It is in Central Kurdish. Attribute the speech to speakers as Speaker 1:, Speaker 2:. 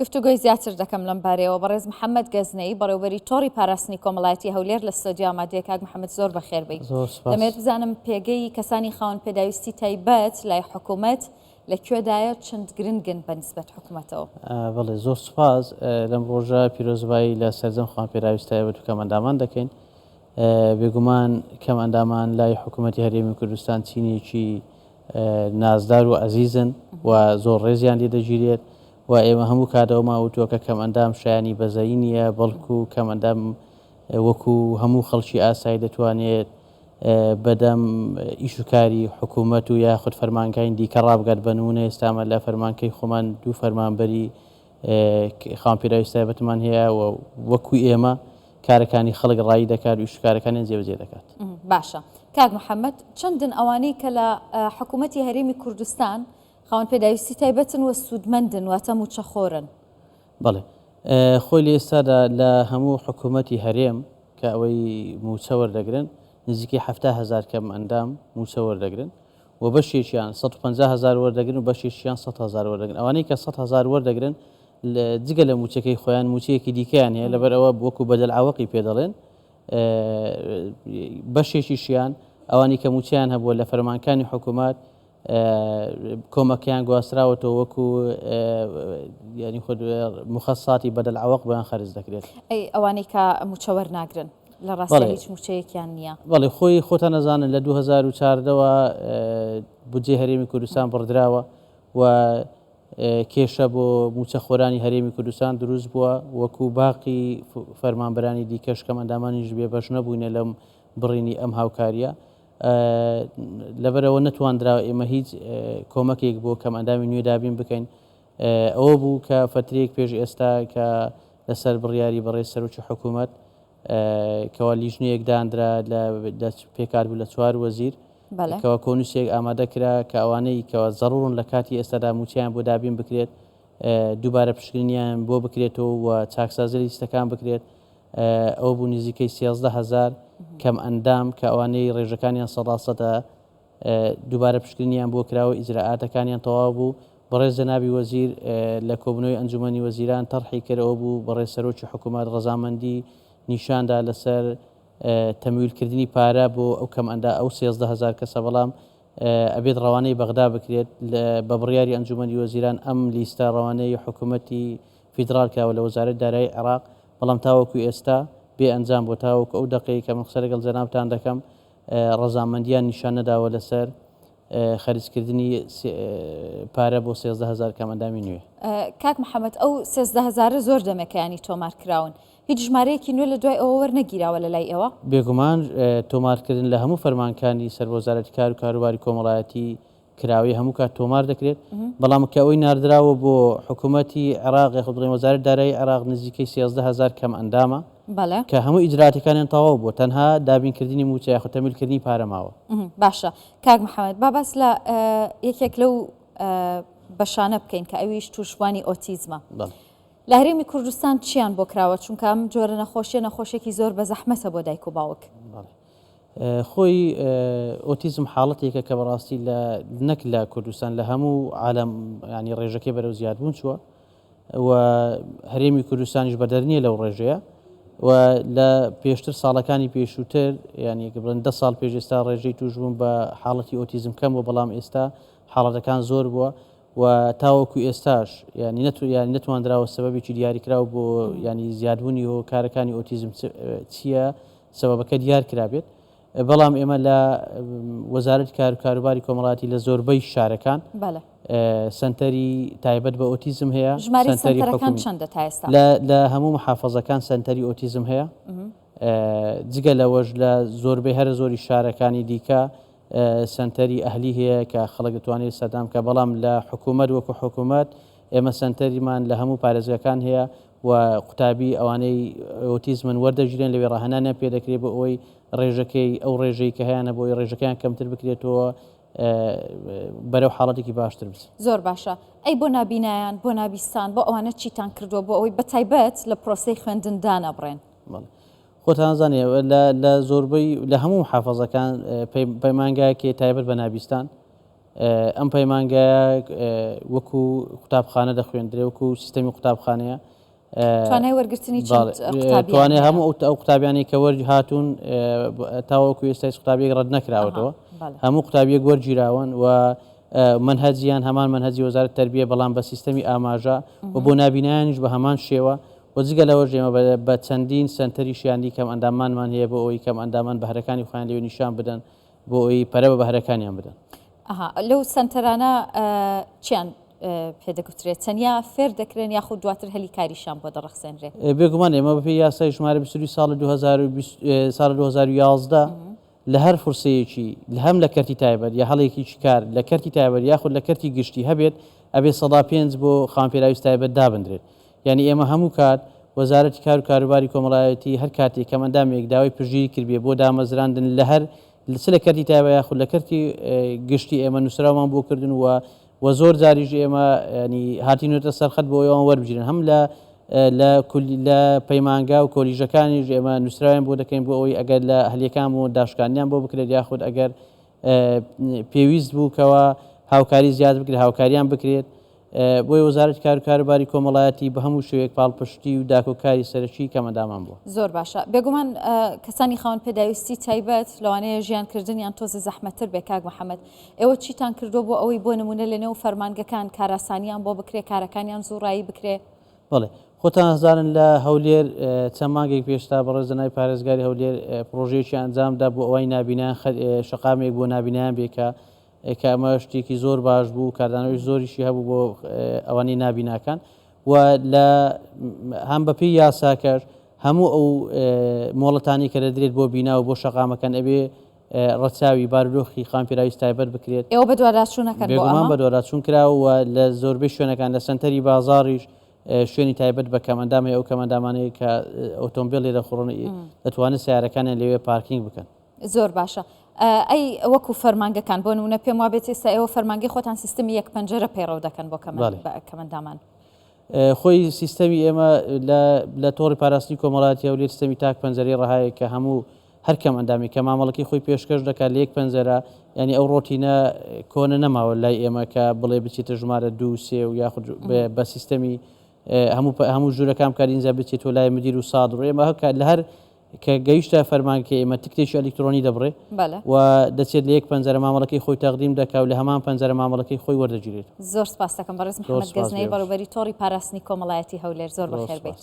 Speaker 1: گفتوگۆی زیاتر دەکەم لەم بارەیەوە بەڕێز محەممەد گەزنەی بەڕێوبەری تۆڕی پاراستنی کۆمەڵایەتی هەولێر لە ستۆدیۆ ئامادەیە. کاک محەممەد زۆر بەخێر بێت. دەمێت بزانم پێگەی کەسانی خاوەن پێداویستی تایبەت لای حکوومەت لەکوێدایە چەند گرنگن بەنسبەت حکوومەتەوە؟
Speaker 2: بەڵێ زۆر سوپاس لەم ڕۆژە پیرۆزبایی لە سەرجەم خاوەن پێداویستی تایبەت و کەمەندامان دەکەین. بێگومان کەمەندامان لای حکوومەتی هەرێمی کوردستان چینێکی نازدار و عەزیزن و زۆر ڕێزیان لێ دەگیرێت و ئێمە هەموو کاتەوە ماوەتووە کە کەمەندام شایانی بەزەیی نییە، بەڵکو کەمەندام وەکو هەموو خەڵکی ئاسایی دەتوانێت بەدەم ئیشوکاری حکوومەت و یاخود فەرمانگەی دیکە ڕابگات. بە نمونە ئێستامە لە فەرمانکەی خۆمان دوو فەرمانبەری خاوەن پێداویستی تایبەتمان هەیە و وەکو ئێمە کارەکانی خەڵک ڕایی دەکات و ئیشوکارەکانیان جێبەجێ دەکات.
Speaker 1: باشە کاک محەممەد، چەندن ئەوانەی کە لە حکوومەتی هەرێمی کوردستان خاوەن پێداویستی تایبەتن و سوودمەندن واتە موچەخۆرن؟
Speaker 2: بەڵێ خۆی لە ئێستادا لە هەموو حکوومەتی هەرێم کە ئەوەی موچە وەردەگرن نزیکی 700,000 کەم ئەندام موچە وەردەگرن و بەشێکیان 150,000 وەردەگرن و بەشێکیان 100,000 وەردەگرن. ئەوانەی کە 100,000 وەردەگرن جگە لە موچەکەی خۆیان موچەیەکی دیکەیان هەیە، لەبەر ئەوە وەکو بەدەلعەوەقی پێدەڵێن. بەشێکیشیان ئەوانی کە موچیان هەبووە لە فەرمانکانی حکوومەت کۆمەکیان گواستراوەتەوە وەکو ینی خود مخەساتی بەدەلعەوەق بەیان خەرج دەکرێت.
Speaker 1: ئەوانەی کە موچە وەرناگرن لە ڕاستی هیچ موچەیەکیان نییە؟
Speaker 2: بەڵێ خۆی خۆتان نەزانن لە 2014ەوە بودجێ هەرێمی کوردستان بڕدراوە و کێشە بۆ موچەخۆرانی هەرێمی کوردستان دروست بووە، وەکو باقی فەرمانبەرانی دیکەش کەمەندامانیش بێبەش نەبووینە لەم بڕینی ئەم هاوکاریە. لەبەرەوە نەتواندراوە ئێمە هیچ کۆمەکێک بۆ کەمەندامی نوێ دابین بکەین. ئەوە بوو کە فترەیەک پێش ئێستا کە لەسەر بڕیاری بەڕێز سەرۆکی حکوومەت کەوا لیژنەیەک دانرا لە پێکار بوو لە 4 وەزیر کەوا کۆنووسێک ئامادە کرا کە ئەوانەی کەوا زەڕورن لە کاتی ئێستادا موچیان بۆ دابین بکرێت، دووبارە پشکنینیان بۆ بکرێتەوە و چاکسازی لیستەکان بکرێت. ئەو بوو نزیکەی 13,000 کەم ئەندام کە ئەوانەی ڕێژەکانیان 100% دووبارە پشکنینیان بۆ کراوە، ئیجراعاتەکانیان تەواو بوو. بەڕێز جەنابی وەزیر لە کۆبنەوەی ئەنجومەنی وەزیران تەڕحی کردەوە بوو بەڕێز سەرۆکی حکوومەت ڕەزامەندی نیشاندا لەسەر تەمویلکردنی پارە بۆ ئەو کەم ئەندا ئەو 13,000 کەسە، بەڵام ئەبێت ڕەوانەی بەغدا بکرێت بە بڕیاری ئەنجومەنی وەزیران. ئەم لیستە ڕەوانەی حکوومەتی فیدرال کراوە لە وەزارەت دارایی عێراق، بەڵام تاوەکو ئێستا بێ ئەنجام بۆ تاوەکو ئەو دقەیە کە من قسە لەگەڵ جەنابتان دەکەم ڕەزامەندیان نیشان نەداوە لەسەر خەرجکردنی پارە بۆ 13,000 کەمەندامی نوێ.
Speaker 1: کاک محەممەد، ئەو 13,000 زۆر دەمەکەیانی تۆمار کراون، هیچ ژمارەیەکی نوێ لە دوای ئەوە وەرنەگیراوە لە لای ئێوە؟
Speaker 2: بێگومان تۆمارکردن لە هەموو فەرمانکانی سەربەوزارەتی کار و کاروباری کۆمەڵایەتی کراوی هەموو کات تۆمار دەکرێت، بەڵام کە ئەوەی ناردراوە بۆ حکوومەتی عێراق یاخود بڵێم وەزارەت دارایی عێراق نزیکەی 13,000 کەم ئەندامە کە هەموو ئیجراعاتەکانیان تەواو بووە، تەنها دابینکردنی موچە یاخود تەمویلکردنی پارە ماوە.
Speaker 1: باشە کاک محەممەد، با باس لە یەکێک لەو بەشانە بکەین کە ئەویش تووشوانی ئۆتیزمە. لە هەرێمی کوردستان چیان بۆ کراوە؟ چونکە ئەم جۆرە نەخۆشیێکی زۆر بە زەحمەتە بۆ دایک و باوک.
Speaker 2: خۆی ئۆتیزم حاڵەتێکە کە بەڕاستی نەک لە کوردستان لە هەموو عالەم ینی ڕێژەکەی بەرەو زیادبوون چووە و هەرێمی کوردستانیش بەدەرنیە لەو ڕێژەیە و لە پێشتر ساڵەکانی پێشووتر ینی بڵێن 10 ساڵ پێش ئێستا ڕێژەی توشبوون بە حاڵەتی ئۆتیزم کەم بوو، بەڵام ئێستا حاڵەتەکان زۆر بووە و تاوەکو ئێستاش ینی نەتواندراوە سەبەبێکی دیاریکراوە بۆ ینی زیادبوونی هۆکارەکانی ئۆتیزم چییە سەبەبەکە دیار کرابێت. بەڵام ئێمە لە وەزارەتی کار و کاروباری کۆمەڵایەتی لە زۆربەی شارەکان سنتەری تایبەت بە ئۆتیزم هەیە. لە هەموو محافەزەکان سنتەری ئۆتیزم هەیە، جگە لەوەش لە زۆربەی هەر زۆری شارەکانی دیکە سنتەری ئەهلی هەیە کە خەڵک دەتوانێت سەردام کە، بەڵام لە حکوومەت وەکو حکوومەت ئێمە سنتەریمان لە هەموو پارێزگاکان هەیە و قوتابی ئەوانەی ئۆتیزمن وەردەگیرێن لەوێ ڕاهێنانیان پێ دەکرێت بۆ ئەوەی ڕێژەکەی ئەو ڕێژەی کە هەیەە بۆی ڕێژەکەیان کەمتر بکرێتەوە بەرەو حاڵەتێکی باشتر بێت.
Speaker 1: زۆر باشە. ئەی بۆ نابینایان بۆ نابیستان بۆ ئەوانە چیتان کردووە بۆ ئەوەی بەتایبەت لە پرۆسەی خوێندندانە بڕێن؟
Speaker 2: خۆتان زانێ لە زۆربەی لە هەموو محافەزەکان پەیمانگایەکی تایبەت بە نابیستان ئەم پەیمانگایە وەکو قوتابخانە دەخوێندرێ وەکو سیستەمی قوتابخانەیە
Speaker 1: توانای وەرگرتنی
Speaker 2: توانێت هەموو ئەو قوتابیانی کە وەرج هاتوون تاوەکو ئێستای قوتابیەک ڕەت نەکراوەتەوە هەموو قوتابیەک وەرگیراون و منهەجیان هەمان منهەجی وەزارەت تەربیە بەڵام بە سیستەمی ئاماژە و بۆ نابینانیش بە هەمان شێوە وەجگە لەوە ژێمە بە چەندین سنتەری شیاندی کەم ئەندامانمان هەیە بۆ ئەوی کەم ئەندامان بەهرەکانی خۆیان لێ نیشان بدەن بۆ ئەوی پەرە بە بەهرەکانیان بدەن.
Speaker 1: لەو سنتەرانە چیان پێدەگوترێت چەندیا فێر دەکرێن یاخود دواتر هەلی کاریشان بۆ دەڕەخسێنرێ؟
Speaker 2: بێگومان ئێمە بەپێی یاسای ژمارە 22 ساڵ 2011 لە هەر فرسەیەکی هەم لە کەرتی تایبەت یا هەڵێکی کار لە کەرتی تایبەت یاخود لە کەرتی گشتی هەبێت ئەبێ 105 بۆ خاوەنپێراویست تایبەت دابدرێت. یعنی ئێمە هەموو کات وەزارەتی کار و کاروباری کۆمەڵایەتی هەر کاتێک کەمەندامێک داوای پژگیری کردبێ بۆ دامەزراندن لە هەر لە کەرتی تایبەت یاخود لە کەرتی گشتی ئێمە نووسراومان بۆ کردن و زۆر جاریژ ئێمە ینی هاتینۆتە سەرخەت بۆ ئەوان وەربگیرن هەم لە پەیمانگا و کۆلیژەکانیش ئێمە نووسراویان بۆ دەکەین بۆ ئەوەی ئەگەر لە هەلیەکان و داشکانیان بۆ بکرێت یاخود ئەگەر پێویست بووکەوە هاوکاری زیاد بکرێت هاوکاریان بکرێت بۆی وەزارەتی کار و کاروباری کۆمەڵایەتی بە هەموو شوێک پاڵپشتی و داکۆکاری سەرەکی کەمەندامان بووە.
Speaker 1: زۆر باشە بێگومان کەسانی خاوەن پێداویستی تایبەت لەوانەیە ژیانکردنیان تۆزە زەحمەتتر بێ کاک محەممەد ئێوە چیتان کردو بۆ ئەوەی بۆ نمونە لە نێو فەرمانگەکان کاراسانیان بۆ بکرێ کارەکانیان زۆڕایی بکرێ؟
Speaker 2: بڵێ خۆتان هەزارن لە هەولێر چەند مانگێک پێشتا بەڕێزەنای پارێزگاری هەولێر پرۆژەیەکی ئەنجامدا بۆ ئەوەی نابینیان شەقامێک بۆ نابینیان بێکە کە ئەمە شتێکی زۆر باش بوو کاردانەوەی زۆریشی هەبوو بۆ ئەوانەی نابیناکان و لە هەم بەپێی یاساکەش هەموو ئەو مۆڵەتانی کە دەدرێت بۆ بینا و بۆ شەقامەکان ئەبێ ڕەچاوی بارودۆخی خاوەنپێراویست تایبەت بکرێت.
Speaker 1: ئێوە بە دوواداچوونەکەن
Speaker 2: بێگومان بە دوواداچوون کراوە لە زۆربەی شوێنەکان لە سنتەری بازاڕیش شوێنی تایبەت بە کەمەندام ئەو کەمەندامانەیە کە ئۆتۆمبیل لێ دەخڕۆنی دەتوانێت سیارەکانیان لەوێ پارکینگ بکەن.
Speaker 1: زۆر باشە. ئەی وەکو فەرمانگەکان بۆ نمونە پێم وا بێت ئێستا ئێوە فەرمانگەی خۆتان سیستمی یەک پەنجەرە پەیڕەو دەکەن بۆ کەمەندامان.
Speaker 2: خۆی سیستەمی ئێمە لە تۆڕی پاراستنی کۆمەڵایەتی هەولێر سیستەمی تاک پەنجەرەی ڕەهایە کە هەموو هەر کەمەندامی کە مامەڵەکەی خۆی پێشکەش دەکات لە یەک پەنجەرە ینی ئەو ڕۆتینە کۆنە نەماوە لای ئێمە کە بڵێ بچێتە ژمارە 2 3 و یاخود بە سیستەمی هەموو ژوورەکان کارینجا بچێت و لای مدیر و سادڕ ئێمە هەکە لە هەر کە گەیشتە فەرمانکە ئێمە تکتێکی ئەلکترۆنی دەبڕێ و دەچێت لە یەک پەنجەرە مامەڵەکەی خۆی تەقدیم دەکات و لە هەمان پەنجەرە مامەڵەکەی خۆی وەردەگیرێت.
Speaker 1: زۆر سپاس دەکەم بەڕێز محەممەد گەزنەی بەڕێوەبەری تۆڕی پاراستنی کۆمەڵایەتی هەولێر زۆر بەخێر بێت.